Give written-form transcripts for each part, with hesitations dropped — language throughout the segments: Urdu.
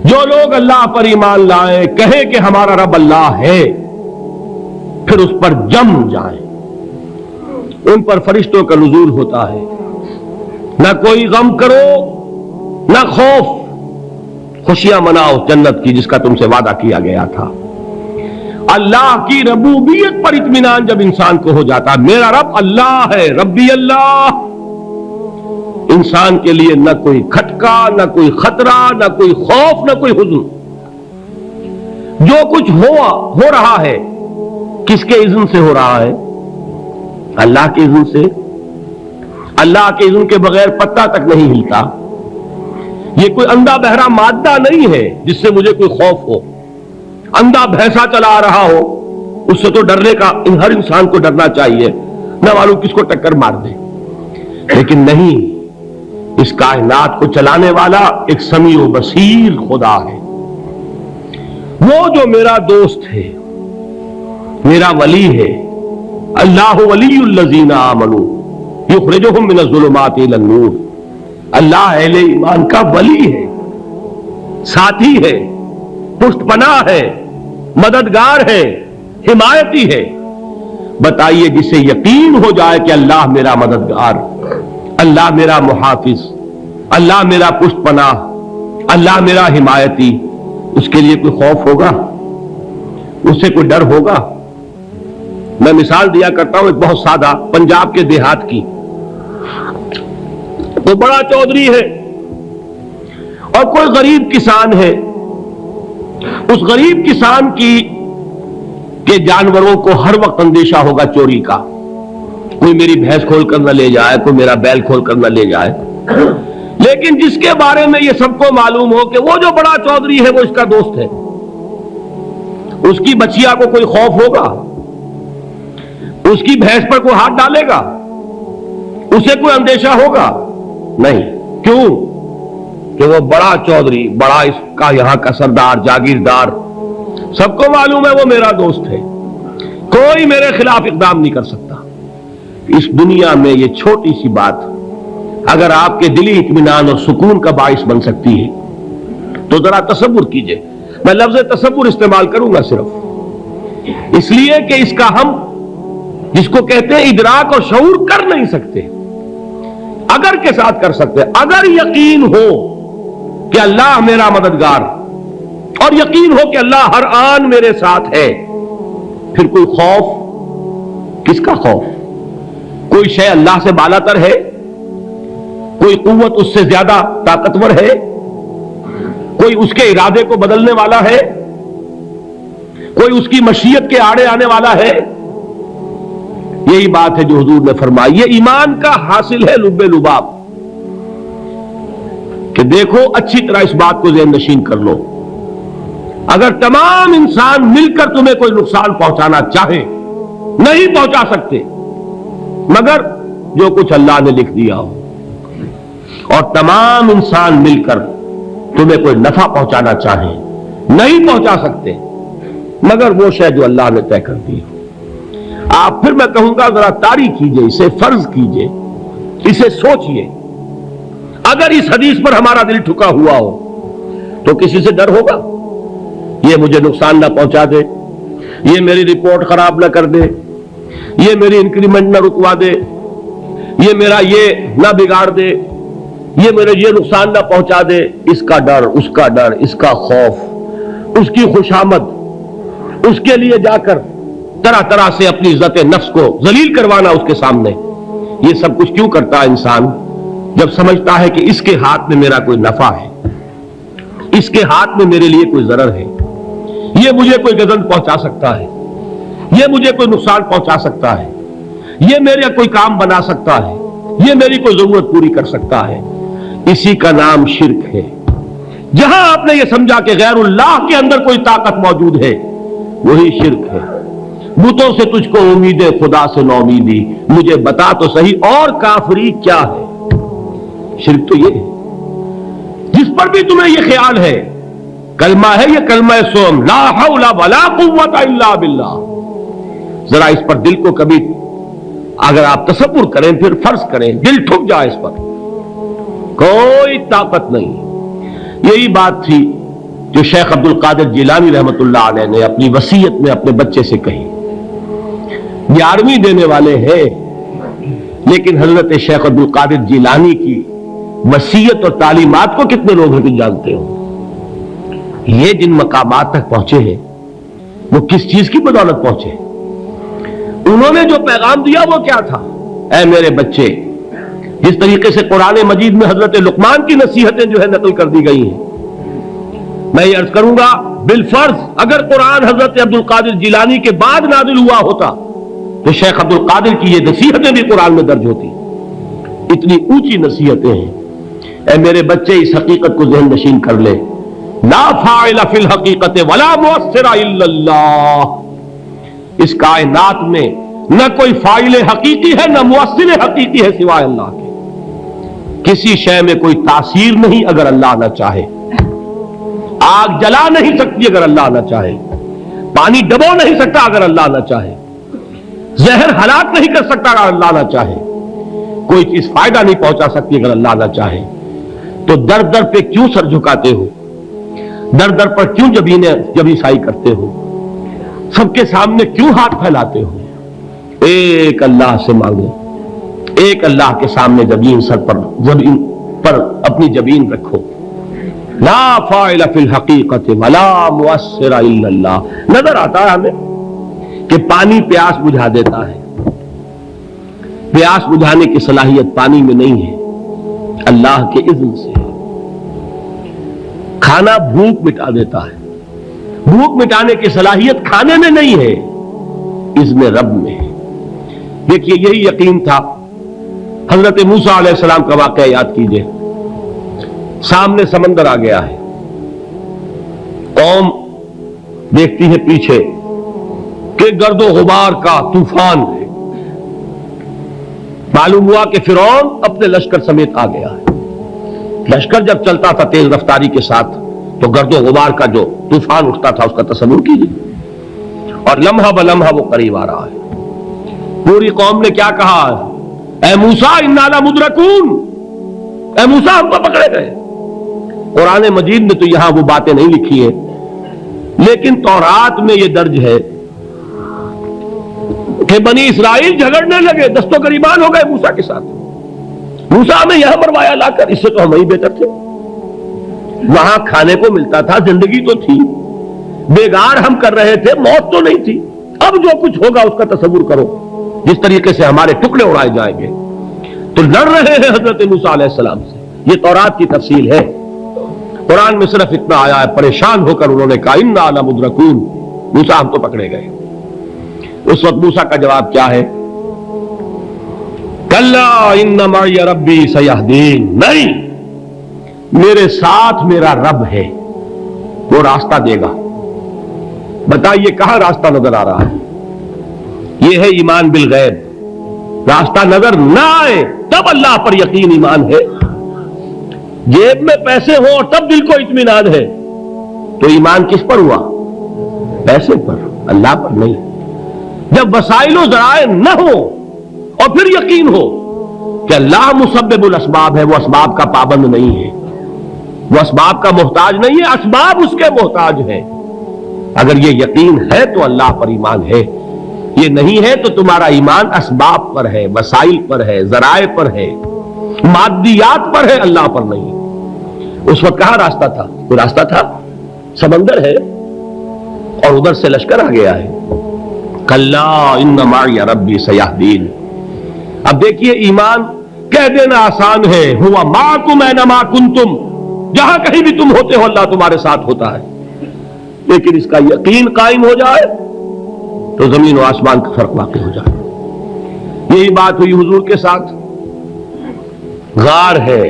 جو لوگ اللہ پر ایمان لائیں، کہیں کہ ہمارا رب اللہ ہے، پھر اس پر جم جائیں، ان پر فرشتوں کا نزول ہوتا ہے، نہ کوئی غم کرو نہ خوف، خوشیاں مناؤ جنت کی جس کا تم سے وعدہ کیا گیا تھا۔ اللہ کی ربوبیت پر اطمینان جب انسان کو ہو جاتا، میرا رب اللہ ہے، ربی اللہ، انسان کے لیے نہ کوئی کھٹکا، نہ کوئی خطرہ، نہ کوئی خوف، نہ کوئی حزن۔ جو کچھ ہو رہا ہے کس کے اذن سے ہو رہا ہے؟ اللہ کے اذن سے۔ اللہ کے اذن کے بغیر پتہ تک نہیں ہلتا۔ یہ کوئی اندھا بہرا مادہ نہیں ہے جس سے مجھے کوئی خوف ہو۔ اندھا بھینسا چلا آ رہا ہو اس سے تو ڈرنے کا ہر انسان کو ڈرنا چاہیے، نہ معلوم کس کو ٹکر مار دے، لیکن نہیں، اس کائنات کو چلانے والا ایک سمیع و بصیر خدا ہے۔ وہ جو میرا دوست ہے، میرا ولی ہے، اللہ ولی الذین آمنوا یخرجہم من الظلمات الی النور، اللہ اہل ایمان کا ولی ہے، ساتھی ہے، پشت پناہ ہے، مددگار ہے، حمایتی ہے۔ بتائیے جسے یقین ہو جائے کہ اللہ میرا مددگار، اللہ میرا محافظ، اللہ میرا پشت پناہ، اللہ میرا حمایتی، اس کے لیے کوئی خوف ہوگا؟ اس سے کوئی ڈر ہوگا؟ میں مثال دیا کرتا ہوں ایک بہت سادہ، پنجاب کے دیہات کی۔ وہ بڑا چودھری ہے اور کوئی غریب کسان ہے۔ اس غریب کسان کے جانوروں کو ہر وقت اندیشہ ہوگا چوری کا، کوئی میری بھینس کھول کر نہ لے جائے، کوئی میرا بیل کھول کر نہ لے جائے۔ لیکن جس کے بارے میں یہ سب کو معلوم ہو کہ وہ جو بڑا چودھری ہے وہ اس کا دوست ہے، اس کی بچیا کو کوئی خوف ہوگا؟ اس کی بھینس پر کوئی ہاتھ ڈالے گا؟ اسے کوئی اندیشہ ہوگا؟ نہیں۔ کیوں؟ کہ وہ بڑا چودھری، بڑا اس کا یہاں کا سردار، جاگیردار، سب کو معلوم ہے وہ میرا دوست ہے، کوئی میرے خلاف اقدام نہیں کر سکتا۔ اس دنیا میں یہ چھوٹی سی بات اگر آپ کے دلی اطمینان اور سکون کا باعث بن سکتی ہے تو ذرا تصور کیجئے۔ میں لفظ تصور استعمال کروں گا صرف اس لیے کہ اس کا ہم جس کو کہتے ہیں ادراک اور شعور کر نہیں سکتے، اگر کے ساتھ کر سکتے۔ اگر یقین ہو کہ اللہ میرا مددگار اور یقین ہو کہ اللہ ہر آن میرے ساتھ ہے، پھر کوئی خوف؟ کس کا خوف؟ کوئی شے اللہ سے بالاتر ہے؟ کوئی قوت اس سے زیادہ طاقتور ہے؟ کوئی اس کے ارادے کو بدلنے والا ہے؟ کوئی اس کی مشیت کے آڑے آنے والا ہے؟ یہی بات ہے جو حضور نے فرمائی۔ یہ ایمان کا حاصل ہے لب لباب، کہ دیکھو اچھی طرح اس بات کو ذہن نشین کر لو، اگر تمام انسان مل کر تمہیں کوئی نقصان پہنچانا چاہے نہیں پہنچا سکتے مگر جو کچھ اللہ نے لکھ دیا ہو، اور تمام انسان مل کر تمہیں کوئی نفع پہنچانا چاہے نہیں پہنچا سکتے مگر وہ شے جو اللہ نے طے کر دی ہو۔ آپ پھر میں کہوں گا ذرا طاری کیجئے، اسے فرض کیجئے، اسے سوچئے۔ اگر اس حدیث پر ہمارا دل ٹھکا ہوا ہو تو کسی سے ڈر ہوگا؟ یہ مجھے نقصان نہ پہنچا دے، یہ میری رپورٹ خراب نہ کر دے، یہ میری انکریمنٹ نہ رکوا دے، یہ میرا یہ نہ بگاڑ دے، یہ میرے یہ نقصان نہ پہنچا دے۔ اس کا ڈر، اس کا ڈر، اس کا خوف، اس کی خوشامد، اس کے لیے جا کر طرح طرح سے اپنی عزت نفس کو ذلیل کروانا اس کے سامنے، یہ سب کچھ کیوں کرتا ہے انسان؟ جب سمجھتا ہے کہ اس کے ہاتھ میں میرا کوئی نفع ہے، اس کے ہاتھ میں میرے لیے کوئی ضرر ہے، یہ مجھے کوئی گزن پہنچا سکتا ہے، یہ مجھے کوئی نقصان پہنچا سکتا ہے، یہ میرا کوئی کام بنا سکتا ہے، یہ میری کوئی ضرورت پوری کر سکتا ہے، اسی کا نام شرک ہے۔ جہاں آپ نے یہ سمجھا کہ غیر اللہ کے اندر کوئی طاقت موجود ہے وہی شرک ہے۔ بتوں سے تجھ کو امید ہے، خدا سے نومیدی، مجھے بتا تو صحیح اور کافری کیا ہے؟ شرک تو یہ ہے۔ جس پر بھی تمہیں یہ خیال ہے، کلمہ ہے یہ کلمہ سوم، لا حول ولا قوت الا باللہ، ذرا اس پر دل کو کبھی اگر آپ تصور کریں، پھر فرض کریں، دل ٹھک جائے اس پر، کوئی طاقت نہیں۔ یہی بات تھی جو شیخ عبد القادر جیلانی رحمت اللہ علیہ نے اپنی وصیت میں اپنے بچے سے کہی. 11ویں دینے والے ہیں، لیکن حضرت شیخ عبد القادر جیلانی کی وصیت اور تعلیمات کو کتنے لوگ ہیں جانتے ہو؟ یہ جن مقامات تک پہنچے ہیں وہ کس چیز کی بدولت پہنچے؟ انہوں نے جو پیغام دیا وہ کیا تھا؟ اے میرے بچے، جس طریقے سے قرآن مجید میں حضرت لقمان کی نصیحتیں جو ہے نقل کر دی گئی ہیں، میں یہ عرض کروں گا بالفرض اگر قرآن حضرت عبد القادر جیلانی کے بعد نازل ہوا ہوتا تو شیخ عبد القادر کی یہ نصیحتیں بھی قرآن میں درج ہوتی. اتنی اونچی نصیحتیں ہیں. اے میرے بچے، اس حقیقت کو ذہن نشین کر لے، لا فاعل فی الحقیقت ولا مؤثر الا اللہ. اس کائنات میں نہ کوئی فاعل حقیقی ہے نہ مؤثر حقیقی ہے سوائے اللہ کے. کسی شے میں کوئی تاثیر نہیں اگر اللہ نہ چاہے. آگ جلا نہیں سکتی اگر اللہ نہ چاہے. پانی ڈبو نہیں سکتا اگر اللہ نہ چاہے. زہر ہلاک نہیں کر سکتا اگر اللہ نہ چاہے. کوئی چیز فائدہ نہیں پہنچا سکتی اگر اللہ نہ چاہے. تو در در پہ کیوں سر جھکاتے ہو؟ در در پر کیوں جبیں سائی کرتے ہو؟ سب کے سامنے کیوں ہاتھ پھیلاتے ہو؟ ایک اللہ سے مانگو، ایک اللہ کے سامنے جبین پر اپنی جبین رکھو. لا فاعل فی الحقیقت ولا مؤثر الا اللہ. نظر آتا ہے ہمیں کہ پانی پیاس بجھا دیتا ہے. پیاس بجھانے کی صلاحیت پانی میں نہیں ہے، اللہ کے اذن سے. کھانا بھوک مٹا دیتا ہے. بھوک مٹانے کی صلاحیت کھانے میں نہیں ہے، اذن رب میں ہے. دیکھیے یہی یقین تھا. حضرت موسیٰ علیہ السلام کا واقعہ یاد کیجئے. سامنے سمندر آ گیا ہے، قوم دیکھتی ہے پیچھے کہ گرد و غبار کا طوفان ہے. معلوم ہوا کہ فرعون اپنے لشکر سمیت آ گیا ہے. لشکر جب چلتا تھا تیز رفتاری کے ساتھ تو گرد و غبار کا جو طوفان اٹھتا تھا اس کا تصور کیجیے. اور لمحہ بلمحہ وہ قریب آ رہا ہے. پوری قوم نے کیا کہا؟ اے موسیٰ انا لمدرکون، اے موسیٰ ہم کو پکڑے گئے. قرآن مجید میں تو یہاں وہ باتیں نہیں لکھی ہیں، لیکن تورات میں یہ درج ہے کہ بنی اسرائیل جھگڑنے لگے، دست و گریبان ہو گئے موسیٰ کے ساتھ. موسیٰ ہمیں یہاں مروایا لا کر، اس سے تو ہم ہی بہتر تھے. وہاں کھانے کو ملتا تھا، زندگی تو تھی، بیگار ہم کر رہے تھے، موت تو نہیں تھی. اب جو کچھ ہوگا اس کا تصور کرو، جس طریقے سے ہمارے ٹکڑے اڑائے جائیں گے. تو لڑ رہے ہیں حضرت موسیٰ علیہ السلام سے. یہ تورات کی تفصیل ہے. قرآن میں صرف اتنا آیا ہے، پریشان ہو کر انہوں نے کہا انا لمدرکون، موسیٰ ہم تو پکڑے گئے. اس وقت موسیٰ کا جواب کیا ہے؟ کلا ان معی ربی سیہدین. نہیں، میرے ساتھ میرا رب ہے، وہ راستہ دے گا. بتائیے کہاں راستہ نظر آ رہا ہے؟ یہ ہے ایمان بالغیب. راستہ نظر نہ آئے تب اللہ پر یقین ایمان ہے. جیب میں پیسے ہوں اور تب دل کو اطمینان ہے تو ایمان کس پر ہوا؟ پیسے پر، اللہ پر نہیں. جب وسائل و ذرائع نہ ہو اور پھر یقین ہو کہ اللہ مسبب الاسباب ہے، وہ اسباب کا پابند نہیں ہے، وہ اسباب کا محتاج نہیں ہے، اسباب اس کے محتاج ہے. اگر یہ یقین ہے تو اللہ پر ایمان ہے. یہ نہیں ہے تو تمہارا ایمان اسباب پر ہے، وسائل پر ہے، ذرائع پر ہے، مادیات پر ہے، اللہ پر نہیں. اس وقت کہاں راستہ تھا؟ کوئی راستہ تھا؟ سمندر ہے اور ادھر سے لشکر آ گیا ہے. کلا ان معی ربی سیہدین. اب دیکھیے ایمان کہہ دینا آسان ہے، ہوا معکم اینما کنتم، جہاں کہیں بھی تم ہوتے ہو اللہ تمہارے ساتھ ہوتا ہے. لیکن اس کا یقین قائم ہو جائے تو زمین و آسمان کا فرق واقع ہو جائے. یہی بات ہوئی حضور کے ساتھ. غار ہے،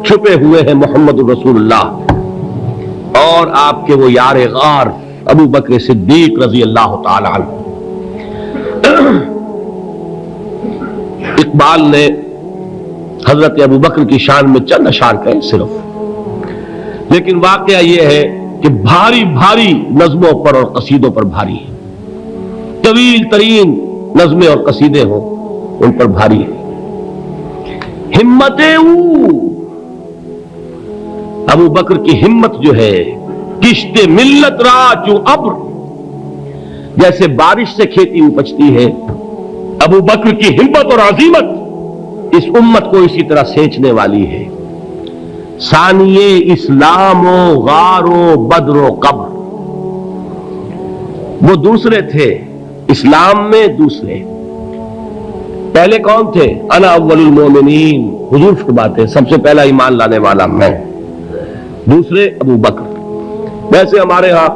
چھپے ہوئے ہیں محمد رسول اللہ اور آپ کے وہ یار غار ابو بکر صدیق رضی اللہ تعالی عنہ. اقبال نے حضرت ابو بکر کی شان میں چند اشعار کہے صرف، لیکن واقعہ یہ ہے کہ بھاری بھاری نظموں پر اور قصیدوں پر بھاری ہے. طویل ترین نظمیں اور قصیدے ہوں ان پر بھاری ہے. ہمت ابو بکر کی ہمت جو ہے کشت ملت را چو ابر، جیسے بارش سے کھیتی اپجتی ہے، ابو بکر کی ہمت اور عزیمت اس امت کو اسی طرح سینچنے والی ہے۔ ثانیے اسلام و غار و بدر و قبر، وہ دوسرے تھے اسلام میں، دوسرے پہلے کون تھے؟ انا اول المومنین، حضور فرماتے ہیں سب سے پہلا ایمان لانے والا میں، دوسرے ابو بکر۔ ویسے ہمارے ہاں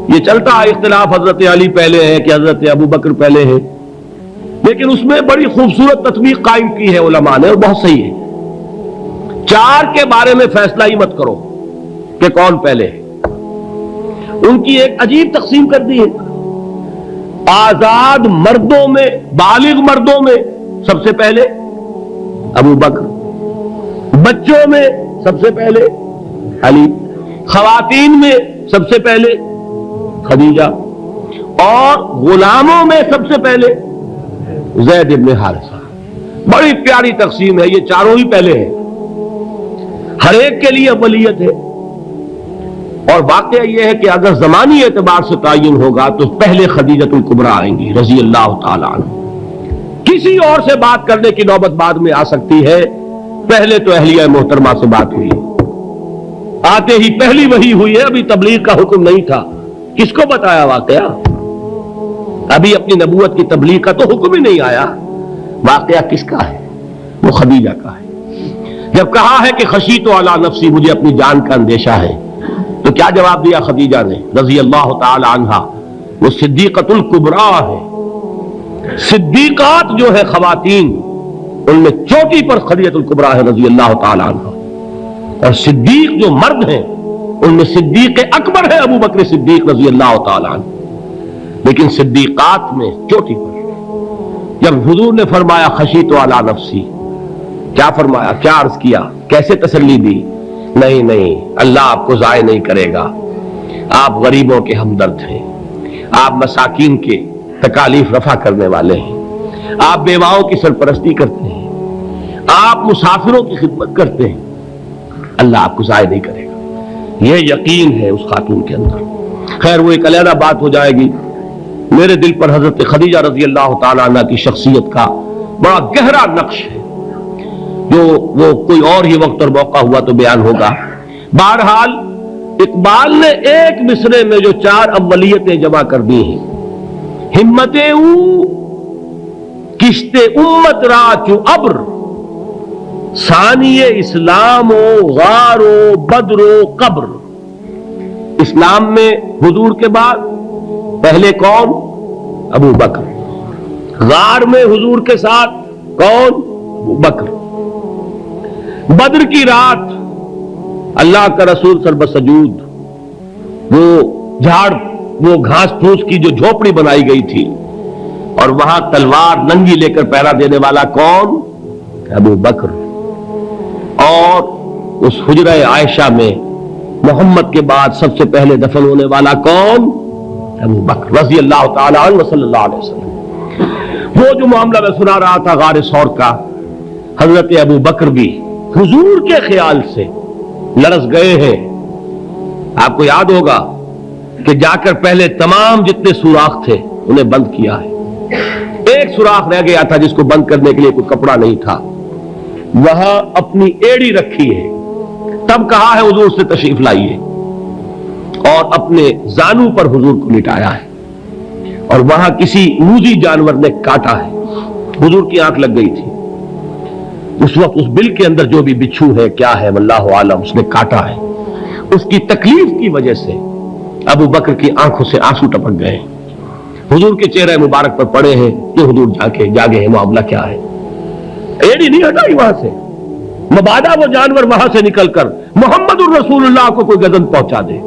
یہ چلتا ہے اختلاف، حضرت علی پہلے ہے کہ حضرت ابو بکر پہلے ہے، لیکن اس میں بڑی خوبصورت تطبیق قائم کی ہے علماء نے، اور بہت صحیح ہے۔ چار کے بارے میں فیصلہ ہی مت کرو کہ کون پہلے ہے، ان کی ایک عجیب تقسیم کر دی ہے۔ آزاد مردوں میں، بالغ مردوں میں سب سے پہلے ابو بکر، بچوں میں سب سے پہلے علی، خواتین میں سب سے پہلے خدیجہ، اور غلاموں میں سب سے پہلے زید بن حارثہ۔ بڑی پیاری تقسیم ہے، یہ چاروں ہی پہلے ہیں، ہر ایک کے لیے اولیت ہے۔ اور واقعہ یہ ہے کہ اگر زمانی اعتبار سے تعین ہوگا تو پہلے خدیجۃ الکبریٰ آئیں گی رضی اللہ تعالی عنہ، کسی اور سے بات کرنے کی نوبت بعد میں آ سکتی ہے، پہلے تو اہلیہ محترمہ سے بات ہوئی، آتے ہی پہلی وحی ہوئی ہے، ابھی تبلیغ کا حکم نہیں تھا، کس کو بتایا واقعہ؟ ابھی اپنی نبوت کی تبلیغ کا تو حکم ہی نہیں آیا، واقعہ کس کا ہے؟ وہ خدیجہ کا ہے۔ جب کہا ہے کہ خشیت علی نفسی، مجھے اپنی جان کا اندیشہ ہے، تو کیا جواب دیا خدیجہ نے رضی اللہ تعالی عنہا؟ وہ صدیقۃ الکبریٰ ہے، صدیقات جو ہے خواتین ان میں چوٹی پر خدیجۃ الکبریٰ ہے رضی اللہ تعالی عنہا، اور صدیق جو مرد ہیں ان میں صدیق اکبر ہے ابو بکر صدیق رضی اللہ تعالی عنہ، لیکن صدیقات میں چوٹی پر۔ جب حضور نے فرمایا خشیت علی نفسی، کیا فرمایا، کیا عرض کیا، کیسے تسلی دی؟ نہیں نہیں، اللہ آپ کو ضائع نہیں کرے گا، آپ غریبوں کے ہمدرد ہیں، آپ مساکین کے تکالیف رفع کرنے والے ہیں، آپ بیواؤں کی سرپرستی کرتے ہیں، آپ مسافروں کی خدمت کرتے ہیں، اللہ آپ کو ضائع نہیں کرے گا۔ یہ یقین ہے اس خاتون کے اندر۔ خیر وہ ایک علیحدہ بات ہو جائے گی۔ میرے دل پر حضرت خدیجہ رضی اللہ تعالی عنہ کی شخصیت کا بڑا گہرا نقش ہے، جو وہ کوئی اور ہی وقت اور موقع ہوا تو بیان ہوگا۔ بہرحال اقبال نے ایک مصرے میں جو چار اولیتیں جمع کر دی ہیں، ہمت او کشت امت را چو ابر، ثانی اسلام و غار و بدر و قبر۔ اسلام میں حضور کے بعد پہلے کون؟ ابو بکر۔ غار میں حضور کے ساتھ کون؟ ابو بکر۔ بدر کی رات اللہ کا رسول سربسجود، وہ گھاس پھوس کی جو جھوپڑی بنائی گئی تھی، اور وہاں تلوار ننگی لے کر پہرا دینے والا کون؟ ابو بکر۔ اور اس حجرہ عائشہ میں محمد کے بعد سب سے پہلے دفن ہونے والا کون؟ ابو بکر رضی اللہ تعالی عنہ صلی اللہ علیہ وسلم۔ وہ جو معاملہ میں سنا رہا تھا غار ثور کا، حضرت ابو بکر بھی حضور کے خیال سے لرز گئے ہیں۔ آپ کو یاد ہوگا کہ جا کر پہلے تمام جتنے سوراخ تھے انہیں بند کیا ہے، ایک سوراخ رہ گیا تھا جس کو بند کرنے کے لیے کوئی کپڑا نہیں تھا، وہاں اپنی ایڑی رکھی ہے، تب کہا ہے حضور سے تشریف لائیے، اور اپنے زانو پر حضور کو لٹایا ہے، اور وہاں کسی موذی جانور نے کاٹا ہے، حضور کی آنکھ لگ گئی تھی، اس وقت اس بل کے اندر جو بھی بچھو ہے کیا ہے واللہ عالم، اس نے کاٹا ہے، اس کی تکلیف کی وجہ سے ابو بکر کی آنکھوں سے آنسو ٹپک گئے، حضور کے چہرے مبارک پر پڑے ہیں کہ حضور جاگے ہیں، معاملہ کیا ہے؟ ایڑی نہیں ہٹائی وہاں سے، مبادا وہ جانور وہاں سے نکل کر محمد الرسول اللہ کو کوئی گزن پہنچا دے،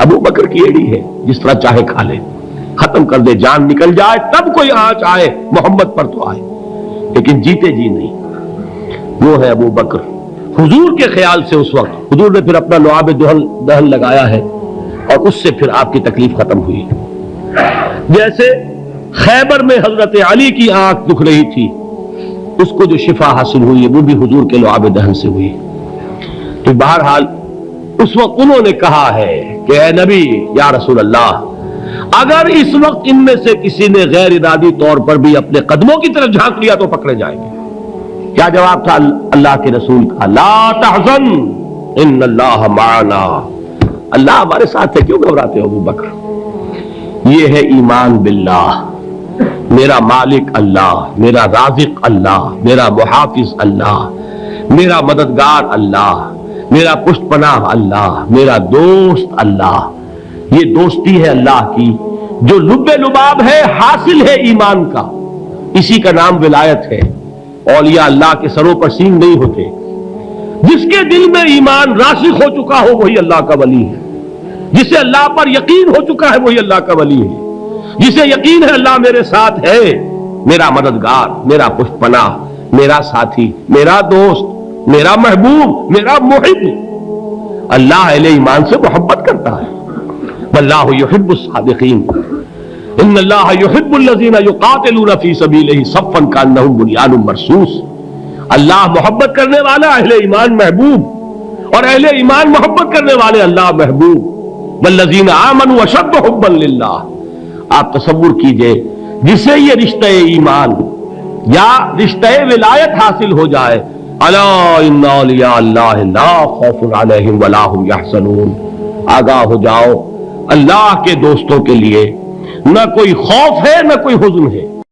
ابو بکر کی ایڑی ہے، جس طرح چاہے کھا لے، ختم کر دے، جان نکل جائے تب کوئی آنچ آئے محمد پر تو آئے، لیکن جیتے جی نہیں۔ وہ ہے ابو بکر حضور کے خیال سے۔ اس وقت حضور نے پھر اپنا لعاب دہن لگایا ہے، اور اس سے پھر آپ کی تکلیف ختم ہوئی۔ جیسے خیبر میں حضرت علی کی آنکھ دکھ رہی تھی، اس کو جو شفا حاصل ہوئی وہ بھی حضور کے لعاب دہن سے ہوئی۔ تو بہرحال اس وقت انہوں نے کہا ہے کہ اے نبی یا رسول اللہ، اگر اس وقت ان میں سے کسی نے غیر ارادی طور پر بھی اپنے قدموں کی طرف جھانک لیا تو پکڑے جائیں گے۔ کیا جواب تھا اللہ کے رسول کا؟ لا تحزن ان اللہ معنا، اللہ ہمارے ساتھ ہے، کیوں گھبراتے ہو ابو بکر؟ یہ ہے ایمان باللہ، میرا مالک اللہ، میرا رازق اللہ، میرا محافظ اللہ، میرا مددگار اللہ، میرا پشت پناہ اللہ، میرا دوست اللہ۔ یہ دوستی ہے اللہ کی جو لب لباب ہے، حاصل ہے ایمان کا، اسی کا نام ولایت ہے۔ اولیاء اللہ کے سروں پر سینگ نہیں ہوتے، جس کے دل میں ایمان راسخ ہو چکا ہو وہی اللہ کا ولی ہے، جسے اللہ پر یقین ہو چکا ہے وہی اللہ کا ولی ہے، جسے یقین ہے اللہ میرے ساتھ ہے، میرا مددگار، میرا پشت پناہ، میرا ساتھی، میرا دوست، میرا محبوب، میرا محب۔ اللہ اہل ایمان سے محبت کرتا ہے۔ واللہ یحب الصادقین، ان اللہ یحب الذین یقاتلون فی سبیلہ صفا کانہم بنیان مرصوص۔ اللہ محبت کرنے والا، اہل ایمان محبوب، اور اہل ایمان محبت کرنے والے اللہ محبوب۔ والذین آمنوا اشد حبا للہ۔ آپ تصور کیجئے جسے یہ رشتہ ایمان یا رشتہ ولایت حاصل ہو جائے، الا ان اولیاء اللہ لا خوف علیہم ولا هم یحزنون، آگاہ ہو جاؤ، اللہ کے دوستوں کے لیے نہ کوئی خوف ہے نہ کوئی حزن ہے۔